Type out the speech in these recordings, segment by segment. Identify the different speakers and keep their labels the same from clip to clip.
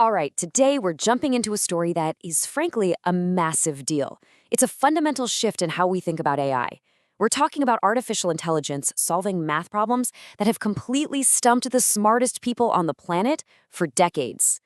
Speaker 1: All right, today we're jumping into a story that is frankly a massive deal. It's a fundamental shift in how we think about AI. We're talking about artificial intelligence solving math problems that have completely stumped the smartest people on the planet for decades.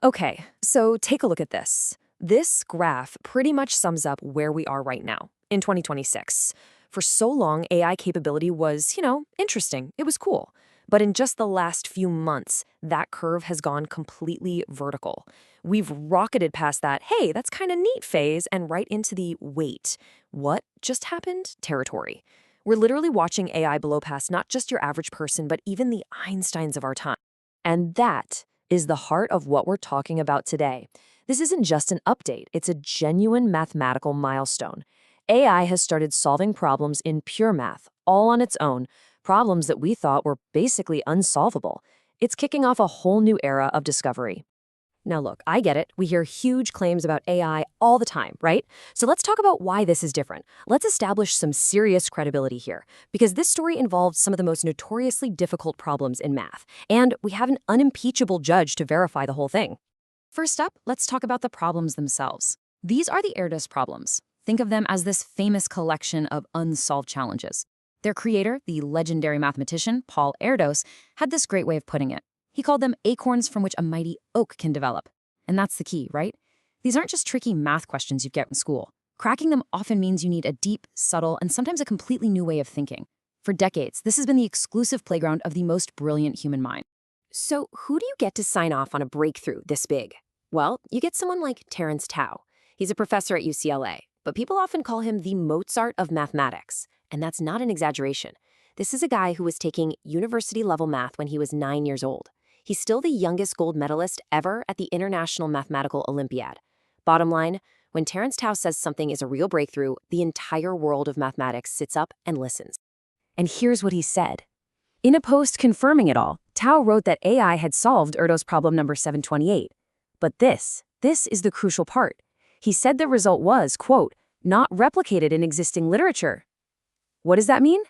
Speaker 1: Okay, so take a look at this. This graph pretty much sums up where we are right now, in 2026. For so long, AI capability was, interesting. It was cool. But in just the last few months, that curve has gone completely vertical. We've rocketed past that, hey, that's kind of neat phase, and right into the wait, what just happened territory. We're literally watching AI blow past not just your average person, but even the Einsteins of our time. And that is the heart of what we're talking about today. This isn't just an update, it's a genuine mathematical milestone. AI has started solving problems in pure math, all on its own, problems that we thought were basically unsolvable. It's kicking off a whole new era of discovery. Now look, I get it. We hear huge claims about AI all the time, right? So let's talk about why this is different. Let's establish some serious credibility here, because this story involves some of the most notoriously difficult problems in math, and we have an unimpeachable judge to verify the whole thing. First up, let's talk about the problems themselves. These are the Erdős Problems. Think of them as this famous collection of unsolved challenges. Their creator, the legendary mathematician Paul Erdős, had this great way of putting it. He called them acorns from which a mighty oak can develop. And that's the key, right? These aren't just tricky math questions you get in school. Cracking them often means you need a deep, subtle, and sometimes a completely new way of thinking. For decades, this has been the exclusive playground of the most brilliant human mind. So who do you get to sign off on a breakthrough this big? Well, you get someone like Terence Tao. He's a professor at UCLA, but people often call him the Mozart of Mathematics. And that's not an exaggeration. This is a guy who was taking university-level math when he was 9 years old. He's still the youngest gold medalist ever at the International Mathematical Olympiad. Bottom line, when Terence Tao says something is a real breakthrough, the entire world of mathematics sits up and listens. And here's what he said. In a post confirming it all, Tao wrote that AI had solved Erdős problem number 728. But this is the crucial part. He said the result was, quote, not replicated in existing literature. What does that mean?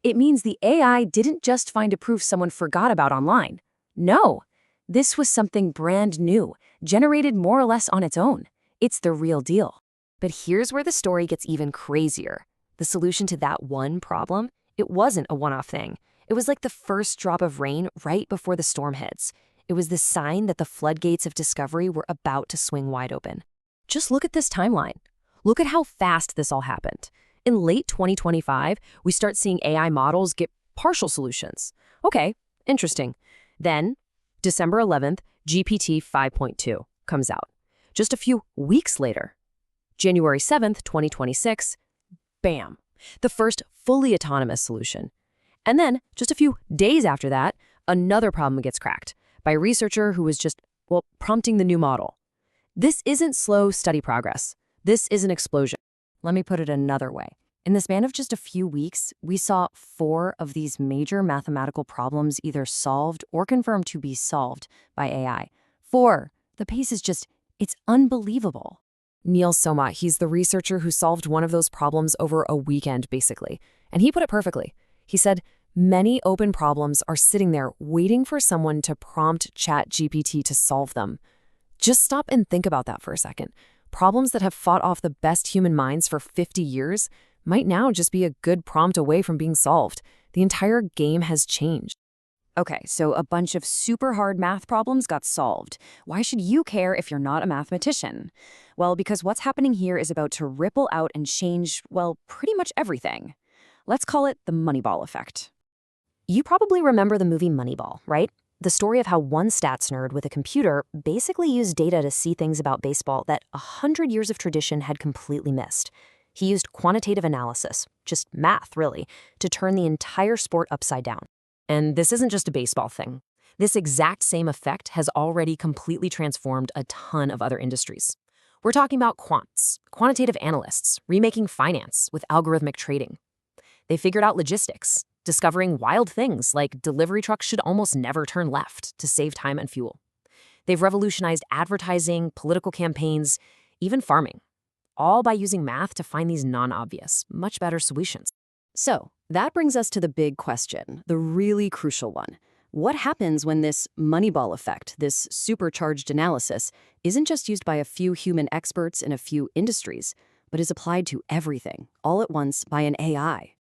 Speaker 1: It means the AI didn't just find a proof someone forgot about online. No, this was something brand new, generated more or less on its own. It's the real deal. But here's where the story gets even crazier. The solution to that one problem, it wasn't a one-off thing. It was like the first drop of rain right before the storm hits. It was the sign that the floodgates of discovery were about to swing wide open. Just look at this timeline. Look at how fast this all happened. In late 2025, we start seeing AI models get partial solutions. Okay, interesting. Then, December 11th, GPT-5.2 comes out. Just a few weeks later, January 7th, 2026, bam, the first fully autonomous solution. And then, just a few days after that, another problem gets cracked by a researcher who was just, prompting the new model. This isn't slow, steady progress. This is an explosion. Let me put it another way. In the span of just a few weeks, we saw 4 of these major mathematical problems either solved or confirmed to be solved by AI. 4. The pace is it's unbelievable. Neil Soma, he's the researcher who solved one of those problems over a weekend, basically. And he put it perfectly. He said, many open problems are sitting there waiting for someone to prompt ChatGPT to solve them. Just stop and think about that for a second. Problems that have fought off the best human minds for 50 years might now just be a good prompt away from being solved. The entire game has changed. Okay, so a bunch of super hard math problems got solved. Why should you care if you're not a mathematician? Well, because what's happening here is about to ripple out and change, pretty much everything. Let's call it the Moneyball effect. You probably remember the movie Moneyball, right? The story of how one stats nerd with a computer basically used data to see things about baseball that 100 years of tradition had completely missed. He used quantitative analysis, just math really, to turn the entire sport upside down. And this isn't just a baseball thing. This exact same effect has already completely transformed a ton of other industries. We're talking about quants, quantitative analysts, remaking finance with algorithmic trading. They figured out logistics, discovering wild things like delivery trucks should almost never turn left to save time and fuel. They've revolutionized advertising, political campaigns, even farming, all by using math to find these non-obvious, much better solutions. So that brings us to the big question, the really crucial one.
Speaker 2: What happens when this Moneyball effect, this supercharged analysis, isn't just used by a few human experts in a few industries, but is applied to everything, all at once by an AI?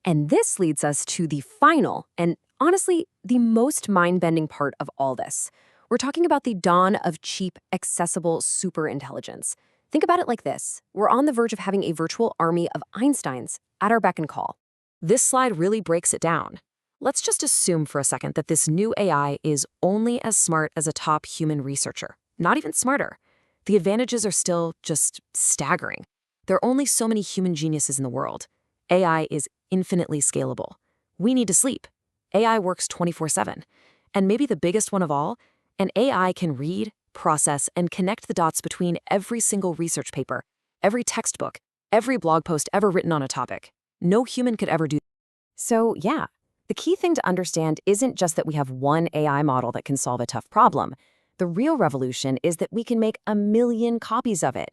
Speaker 1: And this leads us to the final, and honestly, the most mind-bending part of all this. We're talking about the dawn of cheap, accessible superintelligence. Think about it like this. We're on the verge of having a virtual army of Einsteins at our beck and call. This slide really breaks it down. Let's just assume for a second that this new AI is only as smart as a top human researcher, not even smarter. The advantages are still just staggering. There are only so many human geniuses in the world. AI is infinitely scalable. We need to sleep. AI works 24/7. And maybe the biggest one of all, an AI can read, process, and connect the dots between every single research paper, every textbook, every blog post ever written on a topic. No human could ever do that. So, yeah, the key thing to understand isn't just that we have one AI model that can solve a tough problem. The real revolution is that we can make a million copies of it.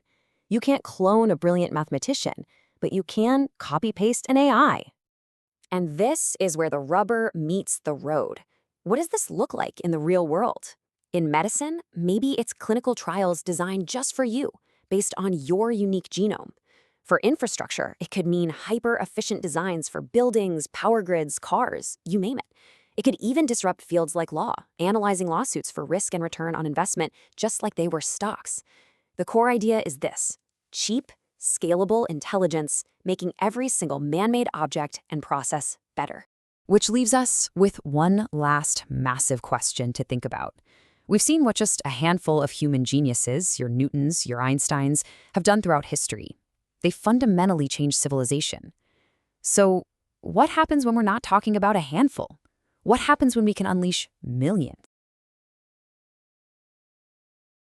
Speaker 1: You can't clone a brilliant mathematician, but you can copy-paste an AI. And this is where the rubber meets the road. What does this look like in the real world? In medicine, maybe it's clinical trials designed just for you, based on your unique genome. For infrastructure, it could mean hyper-efficient designs for buildings, power grids, cars, you name it. It could even disrupt fields like law, analyzing lawsuits for risk and return on investment just like they were stocks. The core idea is this: cheap, scalable intelligence, making every single man-made object and process better. Which leaves us with one last massive question to think about. We've seen what just a handful of human geniuses, your Newtons, your Einsteins, have done throughout history. They fundamentally changed civilization. So, what happens when we're not talking about a handful? What happens when we can unleash millions?